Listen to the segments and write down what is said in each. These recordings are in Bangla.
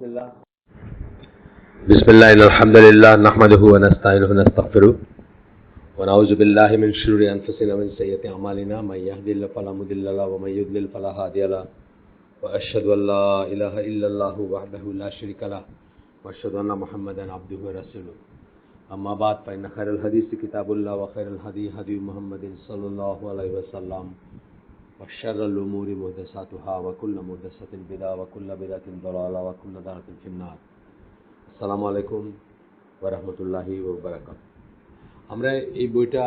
Bismillah. Bismillah, alhamdulillah, nahmaduhu wa nasta'inuhu wa nastaghfiruh. Wa na'udzu billahi min shururi anfusina wa min sayyiati a'malina. May yahdihillahu fala mudilla lahu wa may yudlil fala hadiya lahu. Wa ashhadu an la ilaha illallah wahdahu la sharika lahu wa ashhadu anna Muhammadan abduhu wa rasuluh. Amma ba'd, fa inna khairal hadisi kitabullah wa khairal hadi hadi Muhammadin sallallahu alaihi wasallam. Wa sharral umuri muhdatsatuha wa kullu muhdatsatin bid'ah wa kullu bid'atin dalalah wa kullu dalalatin fin-nar. আসসালামু আলাইকুম ওয়া রাহমাতুল্লাহি ওয়া বারাকাতুহু। আমরা এই বইটা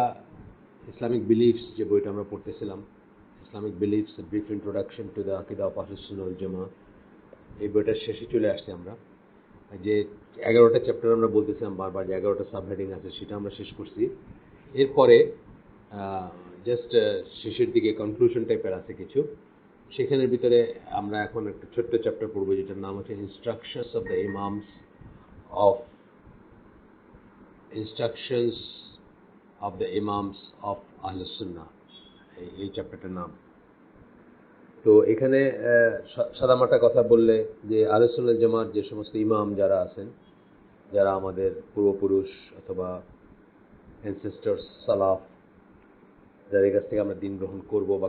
ইসলামিক বিলিফস যে বইটা আমরা পড়তেছিলাম, Islamic beliefs brief introduction to the আকিদা অফ আহলুস সুন্নাহ ওয়াল জামাআহ, এই বইটার শেষে চলে আসছি আমরা। যে 11টা চ্যাপ্টার আমরা বলতেছিলাম বারবার, যে 11টা সাবহেডিং আছে সেটা আমরা শেষ করছি। এরপরে জাস্ট শেষের দিকে কনক্লুশন টাইপের আছে কিছু, সেখানের ভিতরে আমরা এখন একটা ছোট্ট চ্যাপ্টার পড়বো যেটার নাম হচ্ছে instructions of the imams of instructions of the imams of Ahlus Sunnah, এই চ্যাপ্টারটার নাম। তো এখানে সাদামাটা কথা বললে যে আহলুস সুন্নাহ জামাত যে সমস্ত ইমাম যারা আছেন, যারা আমাদের পূর্বপুরুষ অথবা অ্যানসেস্টরস সালাফ, যাদের কাছ থেকে আমরা দিন গ্রহণ করব বা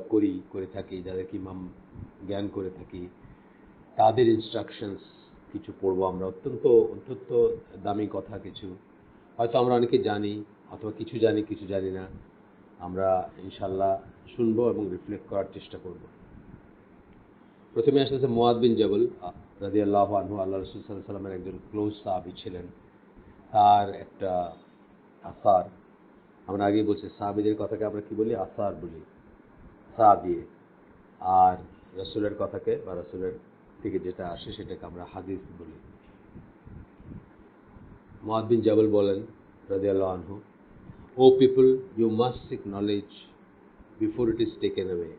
করে থাকি, যাদেরকে ইমাম জ্ঞান করে থাকি, তাদের ইনস্ট্রাকশনস কিছু পড়বো আমরা। অত্যন্ত দামি কথা কিছু, হয়তো আমরা অনেকে জানি অথবা কিছু জানি কিছু জানি না, আমরা ইনশাল্লাহ শুনবো এবং রিফ্লেক্ট করার চেষ্টা করব। প্রথমে আসতেছে মুআয বিন জাবাল রাদিয়াল্লাহু আনহু, আল্লাহ রাসূল সাল্লাল্লাহু আলাইহি ওয়াসাল্লামের একজন ক্লোজ সাহাবী ছিলেন। তার একটা আসার, আমরা আগেই বলছি সাহাবীদের কথাকে আমরা কি বলি? আসার বলি, সাহাবী। আর রাসূলের কথাকে বা রাসূলের থেকে যেটা আসে সেটাকে আমরা হাদিস বলি। মুআয বিন জাবাল বলেন রাদিয়াল্লাহু আনহু, O people, you must seek knowledge before it is taken away,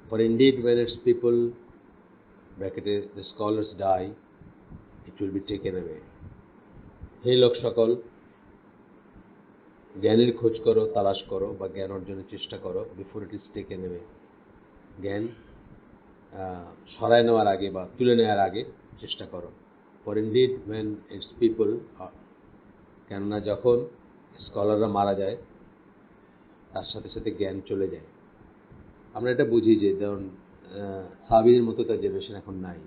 for indeed when its people bracketed the scholars die, it will be taken away. হে লোক সকল, জ্ঞানের খোঁজ করো, তালাশ করো বা জ্ঞান অর্জনের চেষ্টা করো, before it is taken away, জ্ঞান সরায় নেওয়ার আগে বা তুলে নেওয়ার আগে চেষ্টা করো। For indeed when its people, কেননা যখন স্কলাররা মারা যায় তার সাথে সাথে জ্ঞান চলে যায়। আমরা এটা বুঝি যে যেমন সাহাবীদের মতো তার জেনারেশন এখন নাই,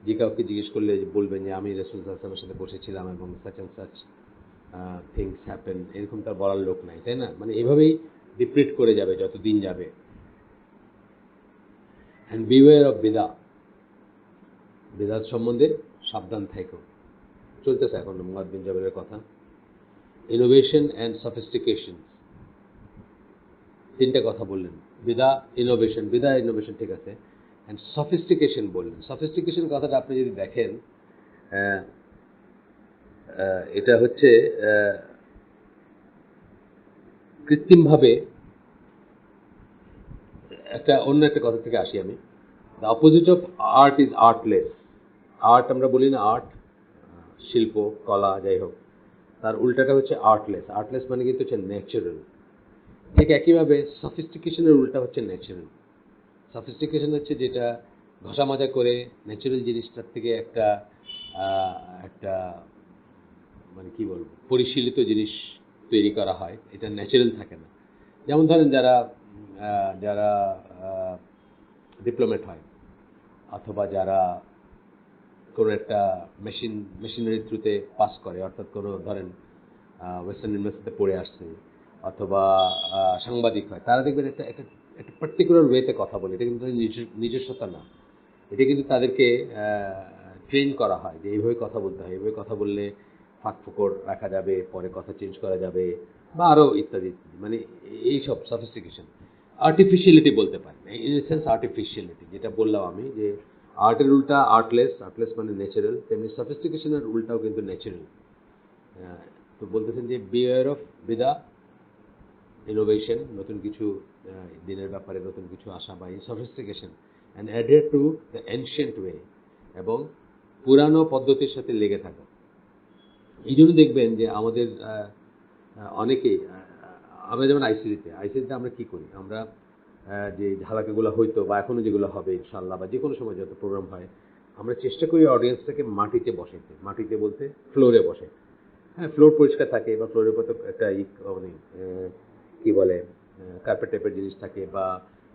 যে কাউকে জিজ্ঞেস করলে বলবেন যে আমি রাসূল সাল্লাল্লাহু আলাইহি ওয়াসাল্লামের সাথে বসেছিলাম এবং such and such things happen, এরকম তার বলার লোক নাই, তাই না? মানে এভাবেই ডিপ্রিট করে যাবে যত দিন যাবে। অ্যান্ড বিওয়্যার অফ বিদাত সম্বন্ধে সাবধান থেকো। চলতেছে এখন মুআয বিন জাবালের কথা। ইনোভেশন অ্যান্ড সফিস্টিকেশন, তিনটা কথা বললেন। বিদা ইনোভেশন ঠিক আছে, অ্যান্ড সফিস্টিকেশন বললেন। সফিস্টিকেশন কথাটা আপনি যদি দেখেন, এটা হচ্ছে কৃত্রিমভাবে অন্য একটা কথা থেকে আসি আমি। The opposite of art is artless. Art আমরা বলি না, আর্ট শিল্প কলা যাই হোক, তার উল্টাটা হচ্ছে আর্টলেস। আর্টলেস মানে কিন্তু হচ্ছে ন্যাচারাল। ঠিক একইভাবে সফিস্টিকেশনের উল্টা হচ্ছে ন্যাচারাল। সফিস্টিকেশন হচ্ছে যেটা ঘষা মাজা করে ন্যাচারাল জিনিসটার থেকে একটা মানে কি বলবো, পরিশীলিত জিনিস তৈরি করা হয়, এটা ন্যাচারাল থাকে না। যেমন ধরেন যারা ডিপ্লোমেট হয় অথবা যারা কোনো একটা মেশিনারি থ্রুতে পাস করে, অর্থাৎ কোনো ধরেন ওয়েস্টার্ন ইউনিভার্সিটিতে পড়ে আসছে অথবা সাংবাদিক হয়, তারা দেখবেন একটা পার্টিকুলার ওয়েতে কথা বলে। এটা কিন্তু নিজস্বতা না, এটা কিন্তু তাদেরকে ট্রেন করা হয় যে এইভাবে কথা বলতে হয়, এইভাবে কথা বললে ফাঁক ফোকড় রাখা যাবে, পরে কথা চেঞ্জ করা যাবে বা আরও ইত্যাদি। মানে এইসব সফিস্টিকেশন, আর্টিফিশিয়ালিটি বলতে পারেন, ইন এ সেন্স আর্টিফিশিয়ালিটি, যেটা বললাম আমি যে আর্টের উল্টা আর্টলেস মানে ন্যাচারাল, তেমনি সফিস্টিকেশনের উল্টাও কিন্তু ন্যাচারাল। তো বলতেছেন যে বিওয়্যার অফ বিদা, ইনোভেশন, নতুন কিছু দিনের ব্যাপারে নতুন কিছু আসা, বা sophistication, and adhere to the ancient way, এবং পুরানো পদ্ধতির সাথে লেগে থাকা। এই জন্য দেখবেন যে আমাদের অনেকেই, আমরা যেমন আইসিডিতে আমরা কি করি, আমরা যে ঝালাকাগুলো হইতো বা এখনও যেগুলো হবে ইনশাল্লাহ, বা যে কোনো সময় যত প্রোগ্রাম হয়, আমরা চেষ্টা করি অডিয়েন্সটাকে মাটিতে বসাইতে, মাটিতে বলতে ফ্লোরে বসাইতে। হ্যাঁ, ফ্লোর পরিষ্কার থাকে বা ফ্লোরের উপর তো একটা মানে কি বলে কার্পেট টাইপের জিনিস থাকে বা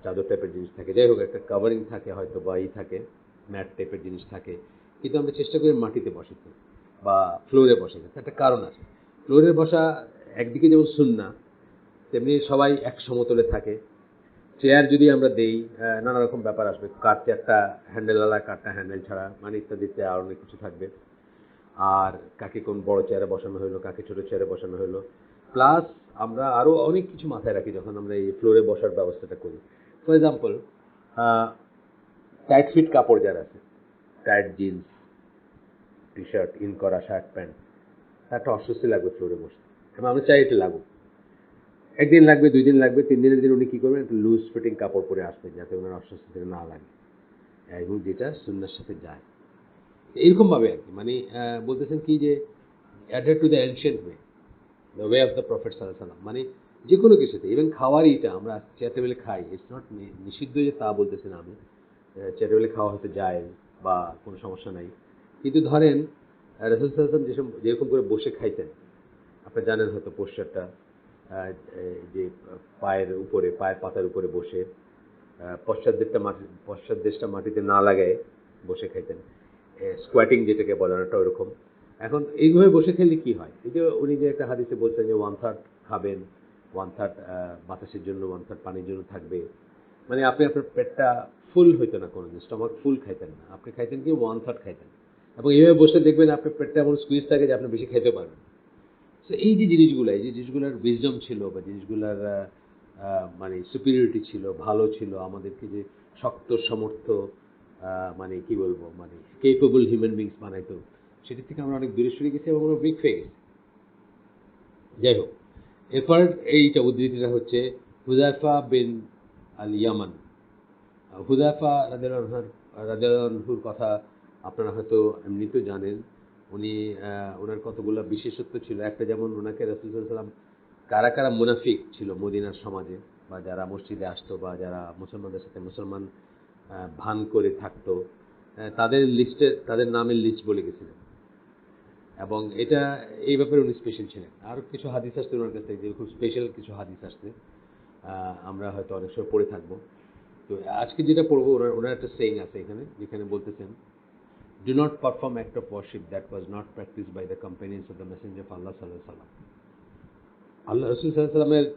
চাদর টাইপের জিনিস থাকে, যাই হোক একটা কাভারিং থাকে হয়তো বা থাকে, ম্যাট টাইপের জিনিস থাকে, কিন্তু আমরা চেষ্টা করি মাটিতে বসাতে বা ফ্লোরে বসাতে। একটা কারণ আছে, ফ্লোরে বসা একদিকে যেমন সুন্নাহ, তেমনি সবাই এক সমতলে থাকে। চেয়ার যদি আমরা দেই, নানা রকম ব্যাপার আসবে, কার চেয়ারটা হ্যান্ডেলওয়ালা, কারটা হ্যান্ডেল ছাড়া, মানে ইত্যাদিতে আর অনেক কিছু থাকবে। আর কাকে কোন বড় চেয়ারে বসানো হলো, কাকে ছোট চেয়ারে বসানো হলো, প্লাস আমরা আরও অনেক কিছু মাথায় রাখি যখন আমরা এই ফ্লোরে বসার ব্যবস্থাটা করি। ফর এক্সাম্পল, টাইট ফিট কাপড় যারা আছে, tight jeans, T shirt, in করা শার্ট প্যান্ট, তার একটা অস্বস্তি লাগবে ফ্লোরে বসতে, এবং আমরা চাই এটা লাগুক। একদিন লাগবে, 2 দিন লাগবে, 3 দিনের দিন উনি কী করবেন, একটু লুজ ফিটিং কাপড় পরে আসবেন যাতে ওনার অস্বস্তি থেকে না লাগে, এবং যেটা সুন্নাহর সাথে যায় এরকমভাবে আর কি। মানে বলতেছেন কি যে Eder to the ancient way, the way of the prophet সাল্লাল্লাহু আলাইহি ওয়াসাল্লাম। মানে যে কোনো কিছুতে, ইভেন খাওয়ার ইটা আমরা চেয়ার টেবিলে খাই, ইটস নট নিষিদ্ধ যে তা বলতেছি না আমি, চেয়ার টেবিলে খাওয়া হয়তো যায় বা কোনো সমস্যা নাই, কিন্তু ধরেন রাসূল সাল্লাল্লাহু আলাইহি ওয়াসাল্লাম যেরকম করে বসে খাইতেন, আপনি জানেন হয়তো পোশ্চারটা, যে পায়ের উপরে, পায়ের পাতার উপরে বসে পশ্চাৎ দেশটা মাটিতে না লাগায় বসে খাইতেন, স্কোয়াটিং যেটাকে বলে ওটা ওরকম। এখন এইভাবে বসে খেলে কি হয়, এই যে উনি যে একটা হাদিসে বলছেন যে 1/3 খাবেন, 1/3 বাতাসের জন্য, 1/3 পানির জন্য থাকবে। মানে আপনি আপনার পেটটা ফুল হইতো না কোনোদিন, স্টমাক ফুল খাইতেন না, আপনি খাইতেন কি 1/3 খাইতেন, এবং এইভাবে বসে দেখবেন আপনার পেটটা এমন স্কুইজ থাকে যে আপনি বেশি খেতে পারবেন। তো এই যে জিনিসগুলো, এই যে জিনিসগুলোর উইজডম ছিল বা জিনিসগুলোর মানে সুপিরিয়রিটি ছিল, ভালো ছিল, আমাদেরকে যে শক্ত সমর্থ, মানে কি বলবো, মানে কেপেবল হিউম্যান বিংস বানাইতো, সেটির থেকে আমরা অনেক দূরে সরে গেছি এবং আমরা উইক হয়ে গেছি। যাই হোক, এরপর এইটা উদ্ধৃতিটা হচ্ছে হুযায়ফা বিন আল ইয়ামান। হুযায়ফা রাদিয়াল্লাহু আনহুর কথা আপনারা হয়তো এমনিতেও জানেন। উনি ওনার কতগুলো বিশেষত্ব ছিল। একটা যেমন ওনাকে রাসূল সাল্লাল্লাহু আলাইহি ওয়াসাল্লাম, কারা কারা মুনাফিক ছিল মদিনার সমাজে বা যারা মসজিদে আসতো বা যারা মুসলমানদের সাথে মুসলমান ভান করে থাকতো, তাদের লিস্টে, তাদের নামের লিস্ট বলে গেছিলেন, এবং এটা এই ব্যাপারে উনি স্পেশাল ছিলেন। আরও কিছু হাদিস আসছে ওনার কাছ থেকে, যে খুব স্পেশাল কিছু হাদিস আসছে, আমরা হয়তো অনেক সময় পড়ে থাকবো। তো আজকে যেটা পড়বো, ওনার একটা সেইং আছে এখানে, যেখানে বলতেছেন, do not perform act of worship that was not practice by the companions of the messenger of Allah সাল্লাল্লাহু আলাইহি ওয়াসাল্লাম। আল্লাহ রাসূল সাল্লাল্লাহু আলাইহি ওয়াসাল্লামের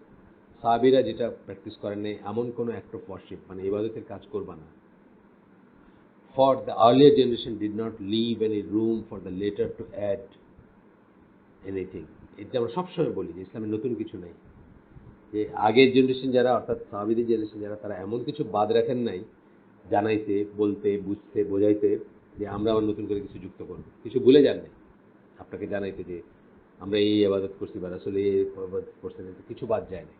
সাহাবীরা যেটা প্র্যাকটিস করেন নাই এমন কোনো অ্যাক্ট অফ ওয়ার্শিপ, মানে ইবাদতের কাজ করবা না। For the earlier generation did not leave any room for the later to add anything. এটা আমরা সবসময় বলি যে ইসলামের নতুন কিছু নাই, যে আগের জেনারেশন যারা, অর্থাৎ সাহাবীদের জেনারেশন যারা, তারা এমন কিছু বাদ রাখেন নাই জানাইতে, বলতে, বুঝতে, বোঝাইতে যে আমরা আবার নতুন করে কিছু যুক্ত করব, কিছু ভুলে যান নাই আপনাকে জানাইতে যে আমরা এই ইবাদত করছি বা রাসূল এই ইবাদত করছেন, কিছু বাদ যায় না।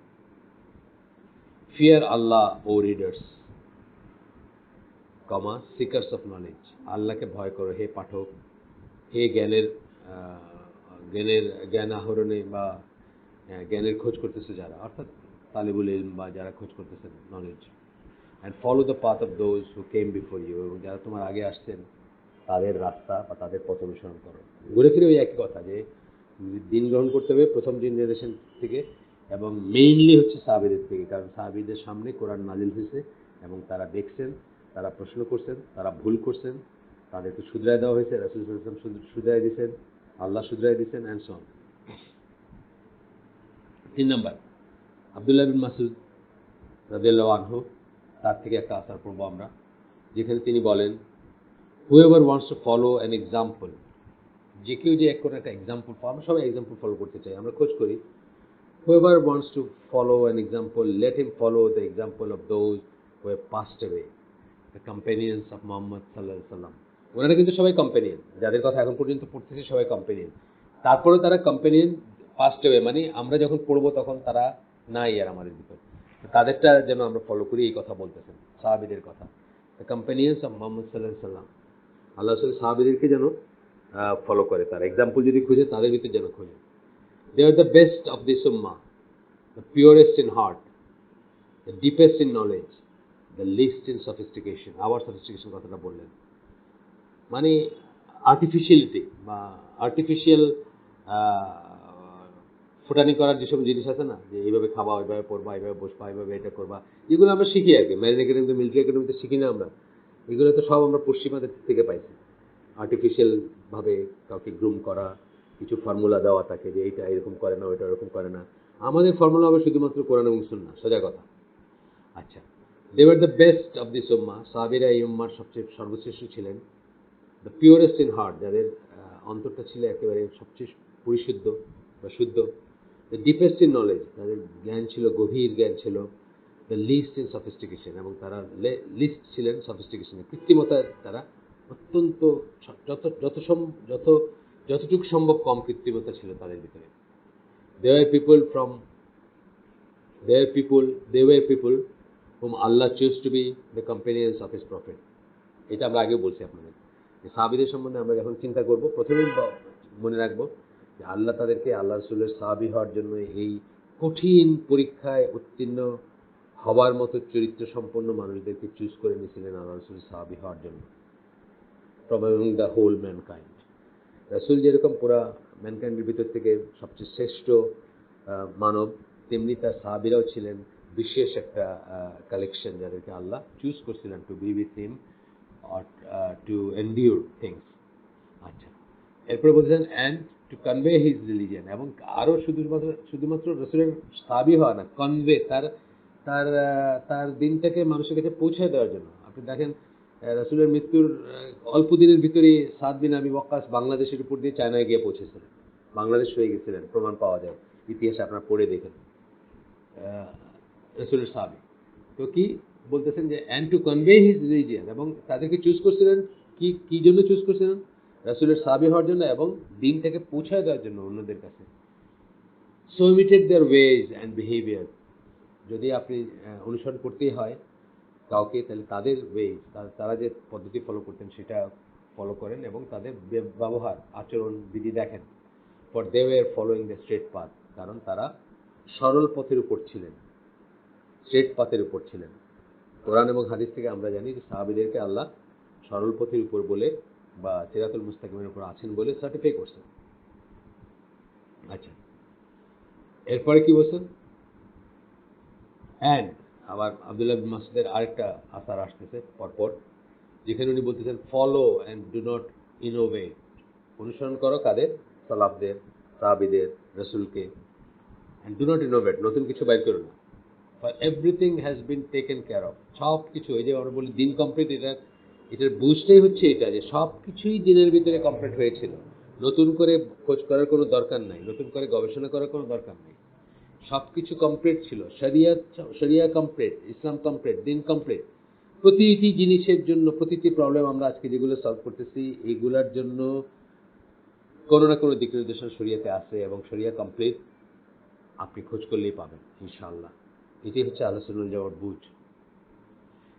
Fear Allah O readers, comma seekers of knowledge, আল্লাহকে ভয় করো হে পাঠক, হে জ্ঞান আহরণে বা জ্ঞানের খোঁজ করতেছে যারা, অর্থাৎ তালিবুল ইলম বা যারা খোঁজ করতেছেন knowledge. And follow the path of those who came before you, এবং যারা তোমার আগে আসছেন তাদের রাস্তা বা তাদের পথ অনুসরণ করো। ঘুরে ফিরে ওই একই কথা, যে দিন গ্রহণ করতে হবে প্রথম জেনারেশন থেকে, এবং মেইনলি হচ্ছে সাহাবীদের থেকে, কারণ সাহাবীদের সামনে কোরআন নাজিল হয়েছে এবং তারা দেখছেন, তারা প্রশ্ন করছেন, তারা ভুল করছেন, তাদেরকে শুধরায় দেওয়া হয়েছে, রাসূল সাল্লাল্লাহু আলাইহি ওয়াসাল্লাম শুধরায় দিয়েছেন, আল্লাহ শুধরায় দিয়েছেন, অ্যান্ড সো অন। 3 নাম্বার, আব্দুল্লাহ বিন মাসউদ রাদিয়াল্লাহু আনহু, তার থেকে একটা আসার পড়বো আমরা, যেখানে তিনি বলেন, whoever wants to follow an example, যে কেউ যে কোনো একটা এক্সাম্পল, আমরা সবাই এক্সাম্পল ফলো করতে চাই, আমরা খোঁজ করি। Whoever wants to follow an example, let him follow the example of those who have passed away, the companions of Muhammad সাল্লাল্লাহু আলাইহি ওয়াসাল্লাম। ওনারা কিন্তু সবাই কম্পেনিয়ন, যাদের কথা এখন পর্যন্ত পড়তেছি সবাই কম্পেনিয়ন। তারপরেও তারা কম্পেনিয়ন পাসড অ্যাওয়ে, মানে আমরা যখন পড়বো তখন তারা নাই আর আমাদের ভিতর, তাদেরটা যেন আমরা ফলো করি, এই কথা বলতেছেন, সাহাবীদের কথা। দ্য কম্পেনিয়ন্স অফ মুহাম্মদ সাল্লাল্লাহু আলাইহি ওয়াসাল্লাম, আল্লাহ রাসূল সাহাবীদেরকে যেন ফলো করে, তার এক্সাম্পল যদি খুঁজে তাদের ভিতরে যেন খুঁজে। They are the best of this উম্মাহ, the purest in heart, the deepest in knowledge, the least in sophistication. আবার সফিস্টিকেশন কথাটা বললেন। মানে আর্টিফিশিয়ালিটি বা আর্টিফিশিয়াল ফুটানি করার যেসব জিনিস আছে না, যে এইভাবে খাওয়া, এইভাবে পড়বা, এইভাবে বসবা, এইভাবে এটা করবা, যেগুলো আমরা শিখি আর কি ম্যারিন একাডেমিতে, মিলিটারি একাডেমিতে শিখি না আমরা, এগুলো তো সব আমরা পশ্চিমাদের থেকে পাইছি। আর্টিফিশিয়াল ভাবে কাউকে গ্রুম করা, কিছু ফর্মুলা দেওয়া থাকে যে এইটা এরকম করে না, ওইটা এরকম করে না। আমাদের ফর্মুলা হবে শুধুমাত্র কোরআন এবং সুন্নাহ, সোজা কথা। আচ্ছা, they were the best of this উম্মাহ, সাহাবীরা এই উম্মার সবচেয়ে সর্বশ্রেষ্ঠ ছিলেন। দ্য পিওরেস্ট ইন হার্ট, যাদের অন্তরটা ছিল একেবারে সবচেয়ে পরিশুদ্ধ বা শুদ্ধ। দ্য ডিপেস্ট ইন নলেজ, তাদের জ্ঞান ছিল, গভীর জ্ঞান ছিল। দ্য লিস্ট ইন সফিস্টিকেশন, এবং তারা লিস্ট ছিলেন সফিস্টিকেশনে, কৃত্রিমতা তারা অত্যন্ত যত যত যত যতটুকু সম্ভব কম কৃত্রিমতা ছিল তাদের ভিতরে। They were people from they were people they were people whom Allah chose to be the companions of his prophet. এটা আমরা আগেও বলছি আপনাদের, যে সাহাবীদের সম্বন্ধে আমরা যখন চিন্তা করব, প্রথমেই মনে রাখবো যে আল্লাহ তাদেরকে আল্লাহ রাসূলের সাহাবী হওয়ার জন্য, এই কঠিন পরীক্ষায় উত্তীর্ণ হবার মতো চরিত্র সম্পন্ন মানুষদেরকে চুজ করে নিয়েছিলেন আল্লাহ রাসূলের সাহাবী হওয়ার জন্য, from among the whole mankind. রাসূল যেরকম পুরা ম্যানকাইন্ডের ভিতর থেকে সবচেয়ে শ্রেষ্ঠ মানব, তেমনি তার সাহাবীরাও ছিলেন বিশেষ একটা কালেকশন, যাদেরকে আল্লাহ চুজ করছিলেন to be with him or to endure things. আচ্ছা, এরপরে বলছেন and to convey his religion, এবং আরও শুধুমাত্র রসুলের সাহাবী হওয়া না, কনভে তার তার তার দিনটাকে মানুষের কাছে পৌঁছে দেওয়ার জন্য। আপনি দেখেন রসুলের মৃত্যুর অল্প দিনের ভিতরেই সাদ বিন আবি ওয়াক্কাস বাংলাদেশের উপর দিয়ে চায়নায় গিয়ে পৌঁছেছিলেন, বাংলাদেশ হয়ে গেছিলেন, প্রমাণ পাওয়া যায় ইতিহাসে, আপনারা পড়ে দেখেন রসুলের সাহাবী। তো কি বলতেছেন যে and to convey his religion, এবং তাদেরকে চুজ করছিলেন কি জন্য চুজ করছিলেন? রাসূলের সাহাবী হওয়ার জন্য এবং দিনটাকে পৌঁছায় দেওয়ার জন্য অন্যদের কাছে। So imitate their ways and behaviour, যদি আপনি অনুসরণ করতেই হয় কাউকে, তাহলে তাদের ওয়েজ, তারা যে পদ্ধতি ফলো করতেন সেটা ফলো করেন, এবং তাদের ব্যবহার আচরণ বিধি দেখেন। For they were following the straight path, কারণ তারা সরল পথের উপর ছিলেন, স্ট্রেট পাথের উপর ছিলেন। কোরআন এবং হাদিস থেকে আমরা জানি যে সাহাবীদেরকে আল্লাহ সরল পথের উপর বলে, বা সিরাতুল মুস্তাকিমের উপর আছেন বলে সার্টিফাই করছেন। আচ্ছা, এরপরে কি বলছেন? অ্যান্ড আবার আব্দুল্লাহ বিন মাসউদের আরেকটা আসার আসতেছে পরপর, যেখানে উনি বলতেছেন follow and do not innovate, অনুসরণ করো কাদের? সালাফদের, সাহাবীদের, রসুলকে। অ্যান্ড ডু নট ইনোভেট, নতুন কিছু বাইর করো না। For everything has been taken care of, সব কিছু, এই যে আমরা বলি দিন কমপ্লিট, এটার বুঝটাই হচ্ছে এটা, যে সব কিছুই দিনের ভিতরে কমপ্লিট হয়েছিল, নতুন করে খোঁজ করার কোনো দরকার নাই, নতুন করে গবেষণা করার কোনো দরকার নেই, সব কিছু কমপ্লিট ছিল। শরিয়া কমপ্লিট, ইসলাম কমপ্লিট, দিন কমপ্লিট। প্রতিটি জিনিসের জন্য, প্রতিটি প্রবলেম আমরা আজকে যেগুলো সলভ করতেছি, এইগুলোর জন্য কোনো না কোনো দিক নির্দেশনা শরিয়াতে আছে, এবং শরিয়া কমপ্লিট, আপনি খোঁজ করলেই পাবেন ইনশাআল্লাহ। এটাই হচ্ছে আহলে সুন্নাহ ওয়াল জামাতের বুঝ।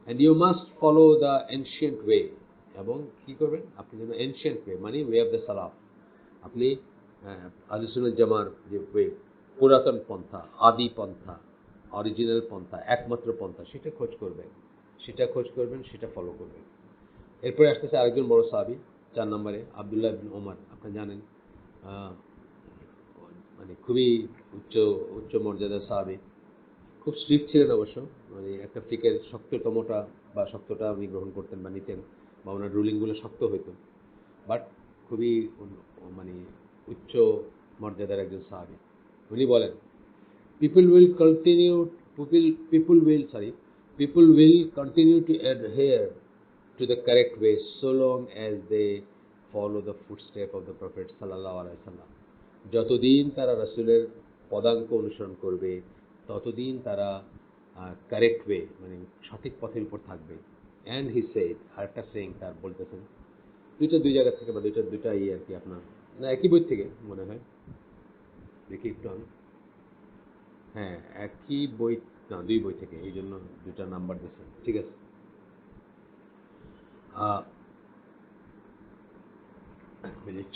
And you must follow the ancient way, এবং কী করবেন আপনি? যেন এনশিয়েন্ট ওয়ে, মানে ওয়ে অফ দ্য সালাফ, আপনি আহলে সুন্নাহ ওয়াল জামার যে ওয়ে, পুরাতন পন্থা, আদি পন্থা, অরিজিনাল পন্থা, একমাত্র পন্থা, সেটা খোঁজ করবেন, সেটা ফলো করবেন। এরপরে আসতেছে আরেকজন বড় সাহাবী, 4 নম্বরে আব্দুল্লাহ বিন ওমর। আপনারা জানেন মানে খুবই উচ্চ মর্যাদার সাহাবী, খুব স্ট্রিক্ট ছিলেন অবশ্য, মানে একটা ফিকের শক্ততমটা বা শক্তটা উনি গ্রহণ করতেন বা নিতেন, বা ওনার রুলিংগুলো শক্ত হইতো, বাট খুবই মানে উচ্চ মর্যাদার একজন সাহাবী। উনি বলেন, people will continue people will continue to adhere to the correct way so long as they follow the footstep of the Prophet sallallahu alaihi wasallam. যতদিন তারা রাসূলের পদাঙ্ক অনুসরণ করবে, ততদিন তারা কারেক্ট ওয়ে, মানে সঠিক পথের উপর থাকবে। অ্যান্ড হি সেড, আরেকটা সেইং তার বলতেছেন, দুই জায়গা থেকে, বা দুইটা আর কি, আপনার না একই বই থেকে মনে হয়, দেখি একটু আমি, হ্যাঁ একই বই, না 2 বই থেকে, এই জন্য 2টা নাম্বার দিয়েছেন, ঠিক আছে। এক মিনিট,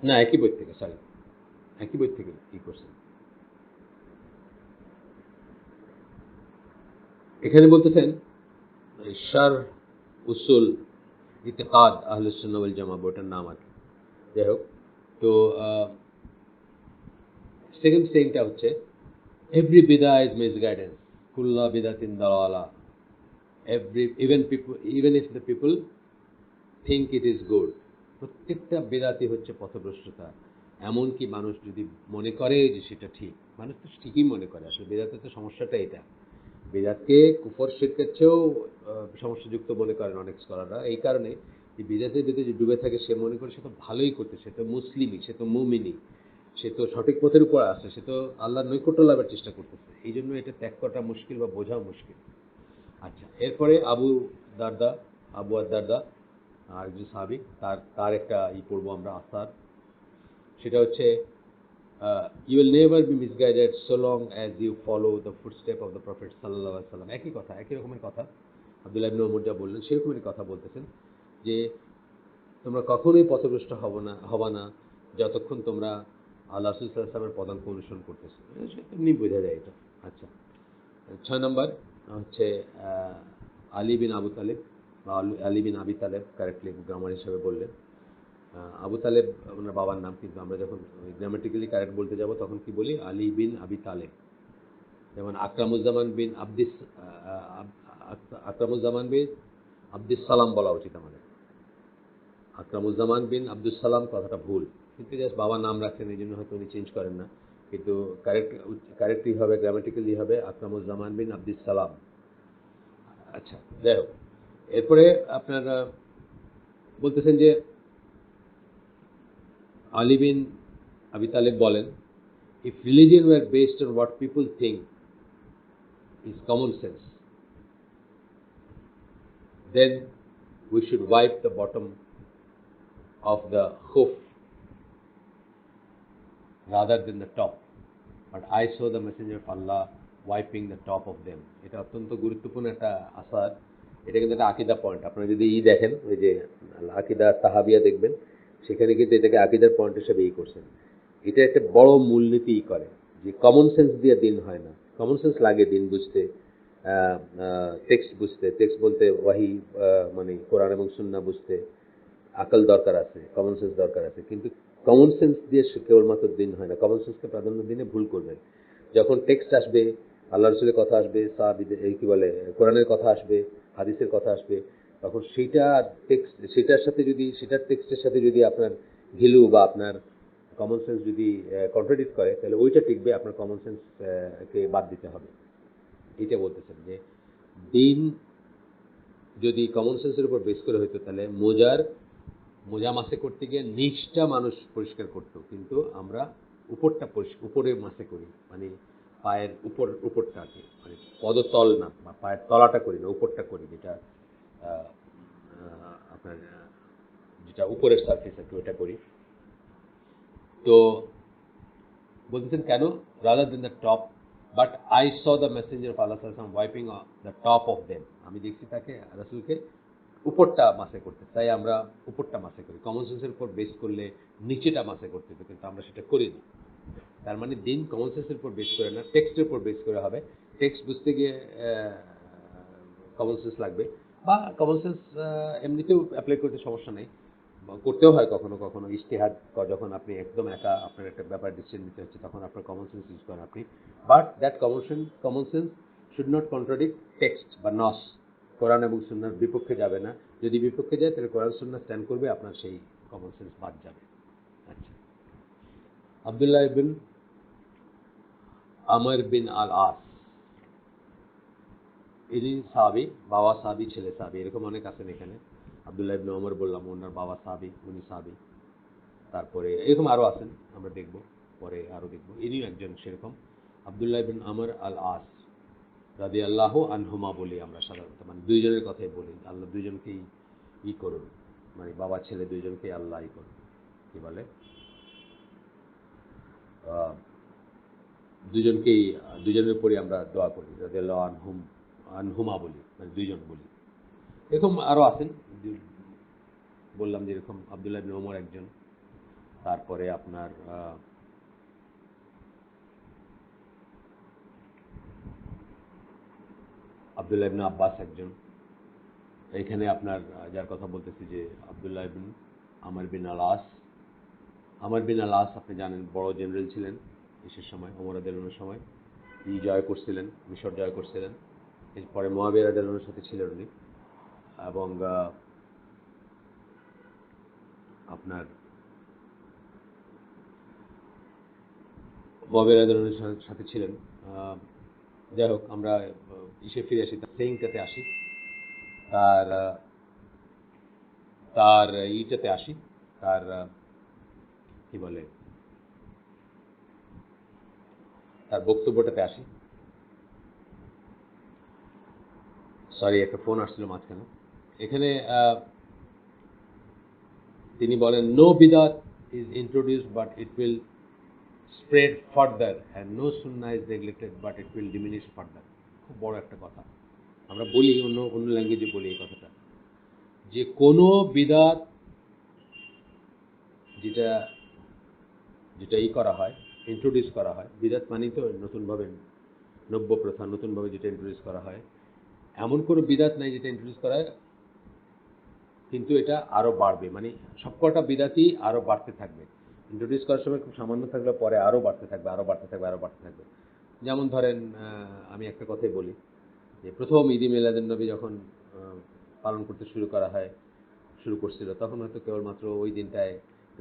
না একই বই থেকে, সরি, একই বই থেকে কি করছেন, এখানে বলতেছেন শার উসুল ইতিকাদ আহলুস সুন্নাহ ওয়াল জামাত ওটার নাম আর কি। যাই হোক, তো সেকেন্ড সেইংটা হচ্ছে এভরি বিদা is মিসগাইডেন্স, Kulla বিদাতিন দালালা, even if the people think it is good, প্রত্যেকটা বেদাতি হচ্ছে পথভ্রষ্টতা। এমনকি মানুষ যদি মনে করে যে সেটা ঠিক, মানুষ তো ঠিকই মনে করে। আসলে বেদাতে তো সমস্যাটা এটা, বেদাতকে কুফর শিরকের চেয়েও সমস্যাযুক্ত মনে করেন অনেক স্কলাররা। এই কারণে যে বেদাতের ভিতরে যে ডুবে থাকে সে মনে করে সে তো ভালোই করতে, সে তো মুসলিমই, সে তো মুমিনি, সে তো সঠিক পথের উপর আছে, সে তো আল্লাহর নৈকট্য লাভের চেষ্টা করতেছে। এই জন্য এটা ত্যাগ করা মুশকিল বা বোঝাও মুশকিল। আচ্ছা, এরপরে আবু আর দারদা আর একজন সাহাবী, তার একটা পড়বো আমরা আসার। সেটা হচ্ছে you will never be misguided so long as you follow the footstep of the Prophet sallallahu alaihi wasallam। একই কথা, একই রকমের কথা আব্দুল্লাহ ইবনে ওমর যা বললেন সেরকমই কথা বলতেছেন যে তোমরা কখনোই পথভ্রষ্ট হবা না যতক্ষণ তোমরা আল্লাহ রাসূল সাল্লাল্লাহু আলাইহি ওয়াসাল্লামের পদাঙ্ক অনুসরণ করতেছো। এমনি বোঝা যায় এটা। আচ্ছা, 6 নম্বর হচ্ছে আলী বিন আবু তালেব বা আলী বিন আবি তালেব, কারেক্টলি গ্রামার হিসেবে বললেন। আবু তালেব ওনার বাবার নাম, কিন্তু আমরা যখন গ্রামাটিক্যালি কারেক্ট বলতে যাব তখন কি বলি, আলী বিন আবি তালেব। যেমন আকরামুজ্জামান বিন আব্দুস সালাম বলা উচিত আমাদের। আকরামুজ্জামান বিন আব্দুস সালাম কথাটা ভুল, কিন্তু জাস্ট বাবার নাম রাখছেন এই জন্য হয়তো উনি চেঞ্জ করেন না, কিন্তু কারেক্টলি হবে, গ্রামাটিক্যালি হবে আকরামুজ্জামান বিন আব্দুস সালাম। আচ্ছা, যাই হোক, এরপরে আপনারা বলতেছেন যে আলী বিন আবি তালেব বলেন, if religion were based on what people think is common sense, then we should wipe the bottom of the hoof rather than the top, but I saw the messenger of Allah wiping the top of them। এটা অত্যন্ত গুরুত্বপূর্ণ একটা আসার। এটা কিন্তু একটা আকিদা পয়েন্ট। আপনারা যদি দেখেন, ওই যে আকিদা তাহাবিয়া দেখবেন, সেখানে কিন্তু এটাকে আকিদার পয়েন্ট হিসেবে করছেন। এটা একটা বড় মূলনীতি করে যে কমন সেন্স দিয়ে দিন হয় না। কমন সেন্স লাগে দিন বুঝতে, টেক্সট বুঝতে, টেক্সট বলতে ওয়াহি মানে কোরআন এবং সুন্নাহ বুঝতে আকল দরকার আছে, কমন সেন্স দরকার আছে, কিন্তু কমন সেন্স দিয়ে কেবলমাত্র দিন হয় না। কমন সেন্সকে প্রাধান্য দিনে ভুল করবেন। যখন টেক্সট আসবে, আল্লাহ রসুলের কথা আসবে, কি বলে কোরআনের কথা আসবে, হাদিসের কথা আসবে, তখন সেটার সাথে যদি, সেটার টেক্সটের সাথে যদি আপনার ঘিলু বা আপনার কমন সেন্স যদি কন্ট্রাডিক্ট করে, তাহলে ওইটা টিকবে, আপনার কমন সেন্স কে বাদ দিতে হবে। এটা বলতেছেন যে দিন যদি কমন সেন্সের উপর বেস করে হইতো, তাহলে মোজা মাসে করতে গিয়ে নিচটা মানুষ পরিষ্কার করতো, কিন্তু আমরা উপরে মাসে করি, মানে পায়ের উপরটা আর কি, মানে পদতল না, বা পায়ের তলাটা করি না, উপরটা করি, যেটা আপনার যেটা উপরের সার্ফেস আর কি, ওটা করি। তো বলতেছেন কেন, rather than the top, but I saw the messenger of Allah সাল্লাল্লাহু আলাইহি ওয়াসাল্লাম wiping the top of them. আমি দেখছি তাকে, রাসূলকে উপরটা মাসে করতে, তাই আমরা উপরটা মাসে করি। কমন সেন্সের উপর বেস করলে নিচেটা মাসে করতে হতো, কিন্তু আমরা সেটা করি না। তার মানে দিন কমন সেন্সের উপর বেস করে না, টেক্সটের উপর বেস করে হবে। টেক্সট বুঝতে গিয়ে কমন সেন্স লাগবে, বা কমন সেন্স এমনিতেও অ্যাপ্লাই করতে সমস্যা নেই, করতেও হয় কখনো কখনো ইজতিহাদ, যখন আপনি একদম একা আপনার একটা ব্যাপার ডিসিশন নিতে হচ্ছে, তখন আপনার কমন সেন্স ইউজ করেন আপনি। But that common sense should not contradict text বা নস। কোরআন এবং সুন্নাহর বিপক্ষে যাবে না। যদি বিপক্ষে যায় তাহলে কোরআন সুন্নাহ স্ট্যান্ড করবে, আপনার সেই কমন সেন্স বাদ যাবে। আচ্ছা, আব্দুল্লাহ বিন আমর বিন আল আস, ইনি সাহাবী, বাবা সাহাবী, ছেলে সাহাবী, এরকম অনেক আছেন এখানে। আব্দুল্লাহ ইবনে ওমর বললাম, ওনার বাবা সাহাবী, উনি সাহাবী। তারপরে এরকম আরো আছেন, আমরা দেখব, পরে আরো দেখব। ইনিও একজন সেরকম, আব্দুল্লাহ বিন আমর আল আস রাদিয়াল্লাহু আনহুমা বলি আমরা সাধারণত, মানে দুইজনের কথাই বলি। আল্লাহ দুইজনকেই করুন, মানে বাবা ছেলে দুইজনকেই আল্লাহ করুন, কি বলে, দুজনের উপরই আমরা দোয়া করি, রাদিয়াল্লাহু আনহুমা বলি, মানে দুইজন বলি। এরকম আরো আছেন, বললাম যেরকম আব্দুল্লাহ ইবনে ওমর একজন, তারপরে আপনার আব্দুল্লাহ ইবনে আব্বাস একজন, এখানে আপনার যার কথা বলতেছি যে আব্দুল্লাহ বিন আমর বিন আলাস। আমর বিন আলাস আপনি জানেন বড় জেনারেল ছিলেন ইসের সময়, ওমর রাদিয়াল্লাহু সময়। জয় করছিলেন, মিশর জয় করছিলেন। এরপরে মুয়াবিয়া রাদিয়াল্লাহুর সাথে ছিলেন উনি। এবং আপনার মুয়াবিয়া রাদিয়াল্লাহুর সাথে ছিলেন। যাই হোক, আমরা ইসে ফিরে আসি, তার সেইংটাতে আসি, তার তার ইটাতে আসি, তার কি বলে, তার বক্তব্যটাতে আসি। সরি, একটা ফোন আসছিল মাঝখানে। এখানে তিনি বলেন, নো বিদাত is introduced but it will spread further and no সুন্নাহ is neglected but it will diminish further. খুব বড় একটা কথা, আমরা বলি অন্য অন্য ল্যাঙ্গুয়েজে বলি এই কথাটা, যে কোনো বিদাত যেটা যেটা করা হয়, ইন্ট্রোডিউস করা হয়, বিদাত মানেই তো নতুনভাবে নব্য প্রথা, নতুনভাবে যেটা ইন্ট্রোডিউস করা হয়, এমন কোনো বিদাত নাই যেটা ইন্ট্রোডিউস করা হয় কিন্তু এটা আরও বাড়বে, মানে সবকটা বিদাতই আরও বাড়তে থাকবে। ইন্ট্রোডিউস করার সময় খুব সামান্য থাকলে পরে আরও বাড়তে থাকবে, আরও বাড়তে থাকবে, আরও বাড়তে থাকবে। যেমন ধরেন, আমি একটা কথাই বলি, যে প্রথম ঈদে মিলাদুন্নবী যখন পালন করতে শুরু করছিল, তখন হয়তো কেবলমাত্র ওই দিনটায়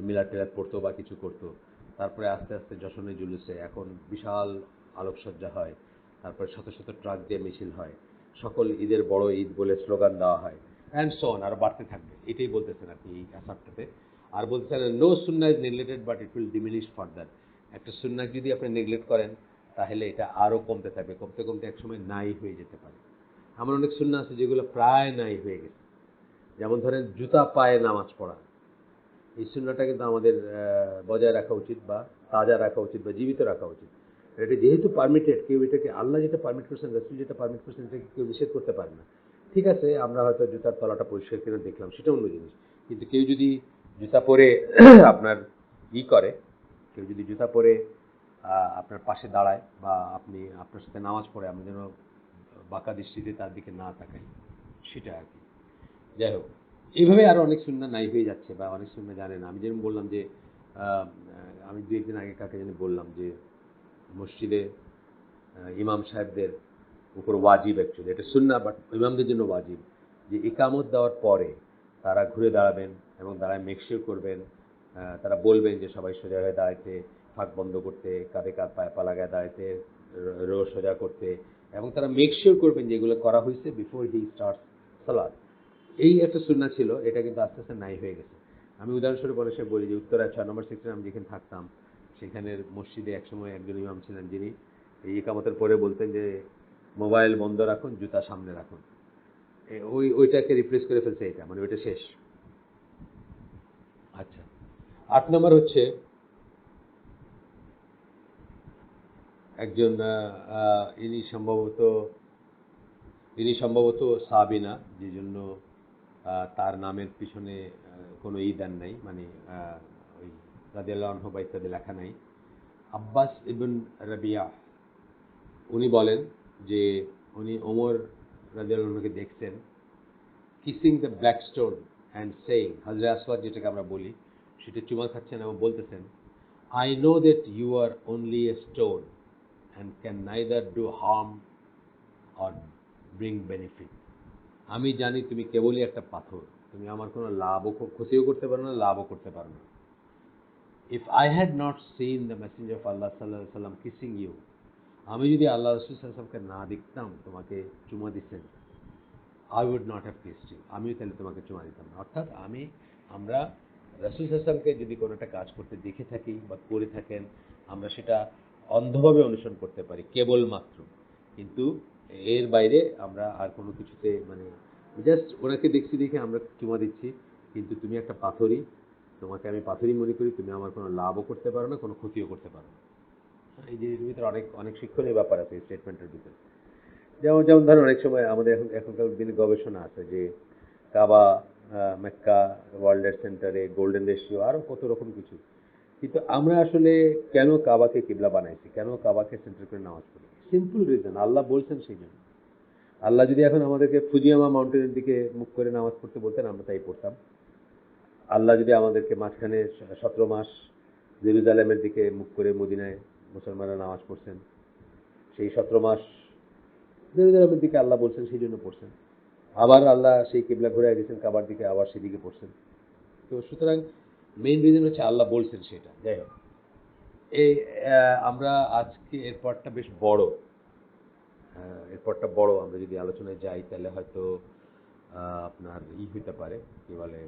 মিলাদ টিলাদ পড়তো বা কিছু করতো। তারপরে আস্তে আস্তে যশনে জুলুসে এখন বিশাল আলোকসজ্জা হয়, তারপরে শত শত ট্রাক দিয়ে মিছিল হয়, সকল ঈদের বড় ঈদ বলে স্লোগান দেওয়া হয়, অ্যান্ড সো অন, আরও বাড়তে থাকবে। এটাই বলতেছেন আপনি এই আসারটাতে। আর বলতেছেন, নো সুন্নাহ is neglected but it will diminish further. একটা সুন্নাহ যদি আপনি নেগলেক্ট করেন তাহলে এটা আরও কমতে থাকবে, কমতে কমতে একসময় নাই হয়ে যেতে পারে। আমার অনেক সুন্নাহ আছে যেগুলো প্রায় নাই হয়ে গেছে। যেমন ধরেন জুতা পায়ে নামাজ পড়া, এই সুন্নাহটা কিন্তু আমাদের বজায় রাখা উচিত, বা তাজা রাখা উচিত, বা জীবিত রাখা উচিত। এটা যেহেতু পারমিটেড, কেউ এটাকে, আল্লাহ যেটা পারমিট করছেন, রাসূল যেটা পারমিট করছেন, এটাকে কেউ নিষেধ করতে পারে না। ঠিক আছে, আমরা হয়তো জুতার তলাটা পরিষ্কার করে দেখলাম, সেটা অন্য জিনিস। কিন্তু কেউ যদি জুতা পরে আপনার করে, কেউ যদি জুতা পরে আপনার পাশে দাঁড়ায় বা আপনার সাথে নামাজ পড়ে, আমরা যেন বাঁকা দৃষ্টিতে তার দিকে না তাকাই, সেটা আর কি। যাই হোক, এইভাবে আরও অনেক সুন্নাহ নাই হয়ে যাচ্ছে, বা অনেক সুন্নাহ জানে না। আমি যেরকম বললাম যে আমি দু একদিন আগে কাকে জানি বললাম যে মসজিদে ইমাম সাহেবদের উপর ওয়াজিব, অ্যাকচুয়ালি এটা সুন্নাহ বাট ইমামদের জন্য ওয়াজিব, যে ইকামত দেওয়ার পরে তারা ঘুরে দাঁড়াবেন এবং দাঁড়ায় মেকশিওর করবেন, তারা বলবেন যে সবাই সোজা হয়ে দাঁড়াইতে, ফাঁক বন্ধ করতে, কাঁধে কাঁধ পায়ে পা লাগায় দাঁড়াইতে, রো সোজা করতে, এবং তারা মেকশিওর করবেন যে এগুলো করা হয়েছে বিফোর হি স্টার্টস সালাত। এই একটা সুন্নাহ ছিল, এটা কিন্তু আস্তে আস্তে নাই হয়ে গেছে। আমি উদাহরণস্বরূপ অনেক সময় বলি যে উত্তরায় 6 নম্বর সেক্টরে আমি যেখানে থাকতাম, সেখানের মসজিদে একসময় একজন ইমাম ছিলেন, যিনি এই ইকামতের পরে বলতেন যে মোবাইল বন্ধ রাখুন, জুতা সামনে রাখুন। ওইটাকে রিপ্লেস করে ফেলছে এটা, মানে ওইটা শেষ। আচ্ছা, 8 নম্বর হচ্ছে একজন ইনি সম্ভবত সাবিনা, যে জন্য তার নামের পিছনে কোনো দেন নাই, মানে ওই রাদিয়াল্লাহু আনহু বা ইত্যাদি লেখা নাই। আব্বাস ইবন রাবিয়া, উনি বলেন যে উনি ওমর রাদিয়াল্লাহু আনহুকে দেখছেন kissing the black stone and saying, হাজরে আসওয়াদ যেটাকে আমরা বলি, সেটা চুমা খাচ্ছেন এবং বলতেছেন, I know that you are only a stone and can neither do harm or bring benefit. আমি জানি তুমি কেবলই একটা পাথর, তুমি আমার কোনো ক্ষতিও করতে পারো না, লাভও করতে পারো না। If I had not seen the messenger of Allah সাল্লাল্লাহু আলাইহি ওয়াসাল্লাম কিসিং ইউ, আমি যদি আল্লাহ রাসূল সাল্লাল্লাহু আলাইহি ওয়াসাল্লামকে না দেখতাম তোমাকে চুমা দিচ্ছেন, I would not have kissed you, আমিও তাহলে তোমাকে চুমা দিতাম না। অর্থাৎ আমরা রাসূল সাল্লাল্লাহু আলাইহি ওয়াসাল্লামকে যদি কোনো একটা কাজ করতে দেখে থাকি বা করে থাকেন, আমরা সেটা অন্ধভাবে অনুসরণ করতে পারি কেবলমাত্র, কিন্তু এর বাইরে আমরা আর কোনো কিছুতে, মানে জাস্ট ওনাকে দেখছি দেখে আমরা চুমা দিচ্ছি, কিন্তু তুমি একটা পাথরই, তোমাকে আমি পাথরই মনে করি, তুমি আমার কোনো লাভও করতে পারো না, কোনো ক্ষতিও করতে পারো না। এই জিনিসের ভিতরে অনেক অনেক শিক্ষণীয় ব্যাপার আছে এই স্টেটমেন্টের ভিতরে। যেমন যেমন ধরেন, অনেক সময় আমাদের এখনকার দিনে গবেষণা আছে যে কাবা, মেক্কা, ওয়ার্ল্ডের সেন্টারে, গোল্ডেন রেশিও, আরও কত রকম কিছু। কিন্তু আমরা আসলে কেন কাবাকে কিবলা বানাইছি, কেন কাবাকে সেন্টার করে নামাজ পড়ি? সিম্পল রিজন, আল্লাহ বলছেন সেই জন্য। আল্লাহ যদি এখন আমাদেরকে ফুজিয়ামা মাউন্টেনের দিকে মুখ করে নামাজ পড়তে বলতেন, আমরা তাই পড়তাম। আল্লাহ যদি আমাদেরকে মাঝখানে 17 মাস জেরুজালেমের দিকে মুখ করে মদিনায় মুসলমানরা নামাজ পড়ছেন, সেই 17 মাস জেরুজালেমের দিকে আল্লাহ বলছেন, সেই জন্য পড়ছেন। আবার আল্লাহ সেই কিবলা ঘুরে গেছেন কাবার দিকে, আবার সেদিকে পড়ছেন। তো সুতরাং মেইন রিজন হচ্ছে আল্লাহ বলছেন সেটা। যাই হোক, এই আমরা আজকে এরপরটা বেশ বড়, এরপরটা বড়। আমরা যদি আলোচনায় যাই তাহলে হয়তো আপনার হইতে পারে, কি বলে,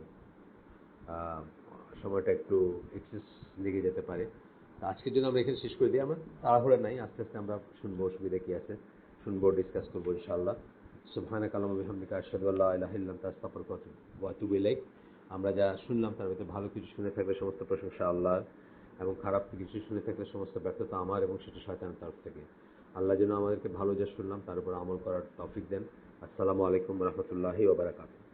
সময়টা একটু এক্সেস লেগে যেতে পারে। আজকের জন্য আমরা এখানে শেষ করে দিই। আমরা তাড়াহুড়া নাই, আস্তে আস্তে আমরা শুনবো, অসুবিধা কি আছে, শুনবো, ডিসকাস করবো ইনশাআল্লাহ। সুবহানাকা আল্লাহুম্মা ওয়া বিহামদিকা আশহাদু আল্লা ইলাহা ইল্লা আনতা আস্তাগফিরুকা ওয়া আতুবু ইলাইক। আমরা যা শুনলাম তার মধ্যে ভালো কিছু শুনে থাকলে সমস্ত প্রশংসা আল্লাহর, এবং খারাপ কিছু শুনে থাকলে সমস্ত ব্যর্থতা আমার, এবং সেটা শয়তানের তরফ থেকে। আল্লাহ যেন আমাদেরকে ভালো যা শুনলাম তার উপর আমল করার তৌফিক দেন। আসসালামু আলাইকুম ওয়া রাহমাতুল্লাহি ওয়া বারাকাতুহু।